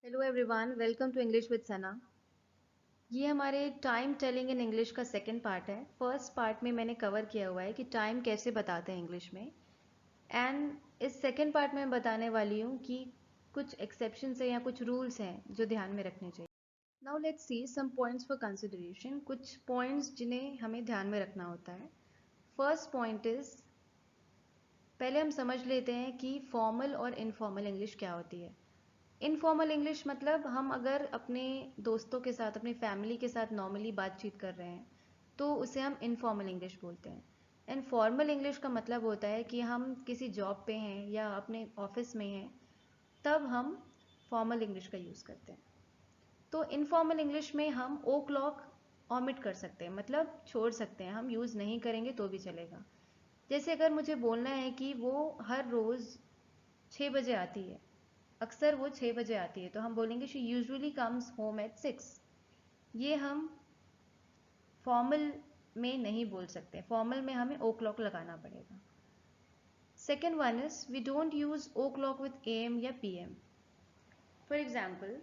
Hello everyone, welcome to English with Sana. ये हमारे time telling in English का second part है। फर्स्ट पार्ट में मैंने कवर किया हुआ है कि टाइम कैसे बताते हैं इंग्लिश में, एंड इस सेकंड पार्ट में मैं बताने वाली हूँ कि कुछ एक्सेप्शंस है या कुछ रूल्स हैं जो ध्यान में रखने चाहिए। Now let's see some points for consideration, कुछ पॉइंट्स जिन्हें हमें ध्यान में रखना होता है। फर्स्ट पॉइंट इज, पहले हम समझ लेते हैं कि फॉर्मल और इनफॉर्मल इंग्लिश क्या होती है। इनफॉर्मल इंग्लिश मतलब हम अगर अपने दोस्तों के साथ, अपनी फैमिली के साथ नॉर्मली बातचीत कर रहे हैं तो उसे हम इनफॉर्मल इंग्लिश बोलते हैं। एंड फॉर्मल इंग्लिश का मतलब होता है कि हम किसी जॉब पे हैं या अपने ऑफिस में हैं, तब हम फॉर्मल इंग्लिश का यूज़ करते हैं। तो इनफॉर्मल इंग्लिश में हम ओ क्लॉक ऑमिट कर सकते हैं, मतलब छोड़ सकते हैं, हम यूज़ नहीं करेंगे तो भी चलेगा। जैसे अगर मुझे बोलना है कि वो हर रोज़ 6 बजे आती है, अक्सर वो 6 बजे आती है, तो हम बोलेंगे she usually comes home at 6। ये हम फॉर्मल में नहीं बोल सकते, फॉर्मल में हमें ओ क्लॉक लगाना पड़ेगा। Second one is, we don't use o'clock with A M या P M. For example,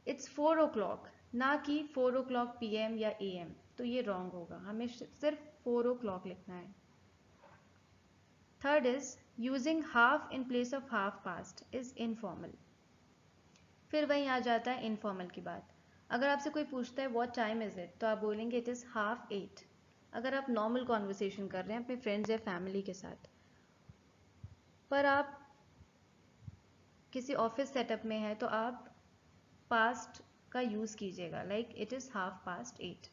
it's 4 o'clock, ना कि 4 o'clock पी एम या ए एम, तो ये रॉन्ग होगा, हमें सिर्फ 4 o'clock लिखना है। Third is, using half in place of half past is informal. फिर वहीं आ जाता है इनफॉर्मल की बात। अगर आपसे कोई पूछता है व्हाट टाइम इज़ इट, तो आप बोलेंगे इट इज़ 7:30। अगर आप नॉर्मल कॉन्वर्सेशन कर रहे हैं अपने फ्रेंड्स या फैमिली के साथ, पर आप किसी ऑफिस सेटअप में हैं तो आप पास्ट का यूज़ कीजिएगा, like it is 8:30।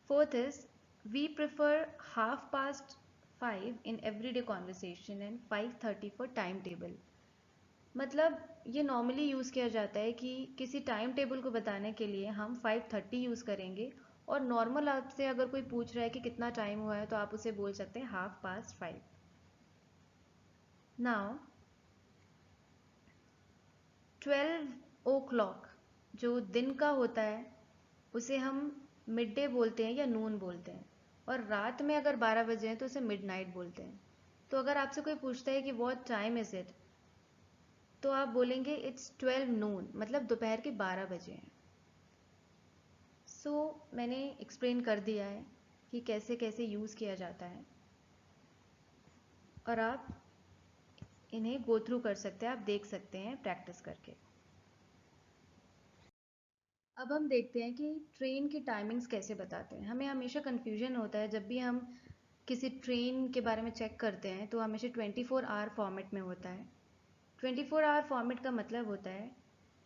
Fourth is, we prefer 5:30 in everyday conversation and 5:30 for time table. मतलब ये नॉर्मली यूज़ किया जाता है कि किसी टाइम टेबल को बताने के लिए हम 5:30 यूज़ करेंगे, और नॉर्मल आपसे अगर कोई पूछ रहा है कि कितना टाइम हुआ है तो आप उसे बोल सकते हैं 5:30। नाउ 12 o'clock जो दिन का होता है उसे हम मिड डे बोलते हैं या नून बोलते हैं, और रात में अगर 12 बजे हैं तो उसे मिड नाइट बोलते हैं। तो अगर आपसे कोई पूछता है कि व्हाट टाइम इज़ इट, तो आप बोलेंगे इट्स 12 noon, मतलब दोपहर के 12 बजे हैं। मैंने एक्सप्लेन कर दिया है कि कैसे कैसे यूज़ किया जाता है, और आप इन्हें गो थ्रू कर सकते हैं, आप देख सकते हैं प्रैक्टिस करके। अब हम देखते हैं कि ट्रेन की टाइमिंग्स कैसे बताते हैं। हमें हमेशा कन्फ्यूजन होता है जब भी हम किसी ट्रेन के बारे में चेक करते हैं, तो हमेशा 24 आवर फॉर्मेट में होता है। 24 आवर फॉर्मेट का मतलब होता है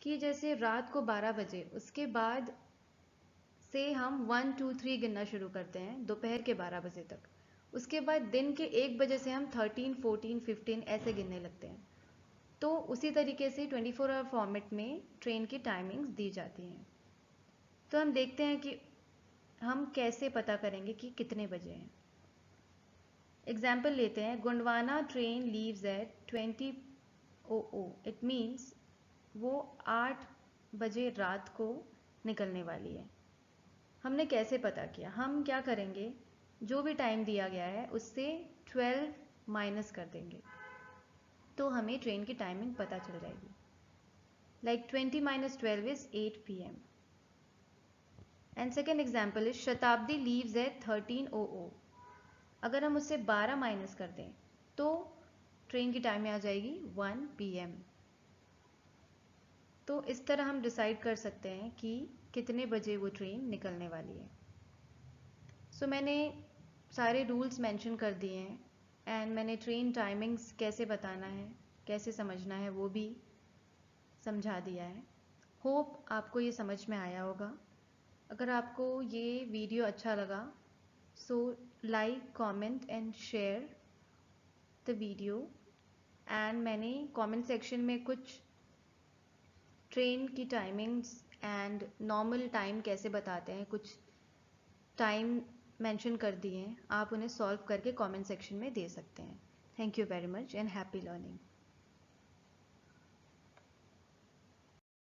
कि जैसे रात को 12 बजे, उसके बाद से हम 1 2 3 गिनना शुरू करते हैं दोपहर के 12 बजे तक। उसके बाद दिन के 1 बजे से हम 13 14 15 ऐसे गिनने लगते हैं। तो उसी तरीके से 24 आवर फॉर्मेट में ट्रेन की टाइमिंग्स दी जाती हैं। तो हम देखते हैं कि हम कैसे पता करेंगे कि कितने बजे हैं। एग्जाम्पल लेते हैं, Gondwana train leaves eight 20:00। It means वो 8 बजे रात को निकलने वाली है। हमने कैसे पता किया? हम क्या करेंगे, जो भी टाइम दिया गया है उससे 12 माइनस कर देंगे, तो हमें ट्रेन की टाइमिंग पता चल जाएगी। Like 20 - 12 is 8 PM। And second example is, शताब्दी लीव्स एट 13:00। अगर हम उससे 12 माइनस कर दें तो ट्रेन की टाइमिंग आ जाएगी 1 PM। तो इस तरह हम डिसाइड कर सकते हैं कि कितने बजे वो ट्रेन निकलने वाली है। मैंने सारे रूल्स मेंशन कर दिए हैं, एंड मैंने ट्रेन टाइमिंग्स कैसे बताना है, कैसे समझना है, वो भी समझा दिया है। होप आपको ये समझ में आया होगा। अगर आपको ये वीडियो अच्छा लगा, so like comment and share the video. And मैंने कमेंट सेक्शन में कुछ ट्रेन की टाइमिंग्स एंड नॉर्मल टाइम कैसे बताते हैं, कुछ टाइम मेंशन कर दिए हैं, आप उन्हें सॉल्व करके कमेंट सेक्शन में दे सकते हैं। Thank you very much and happy learning.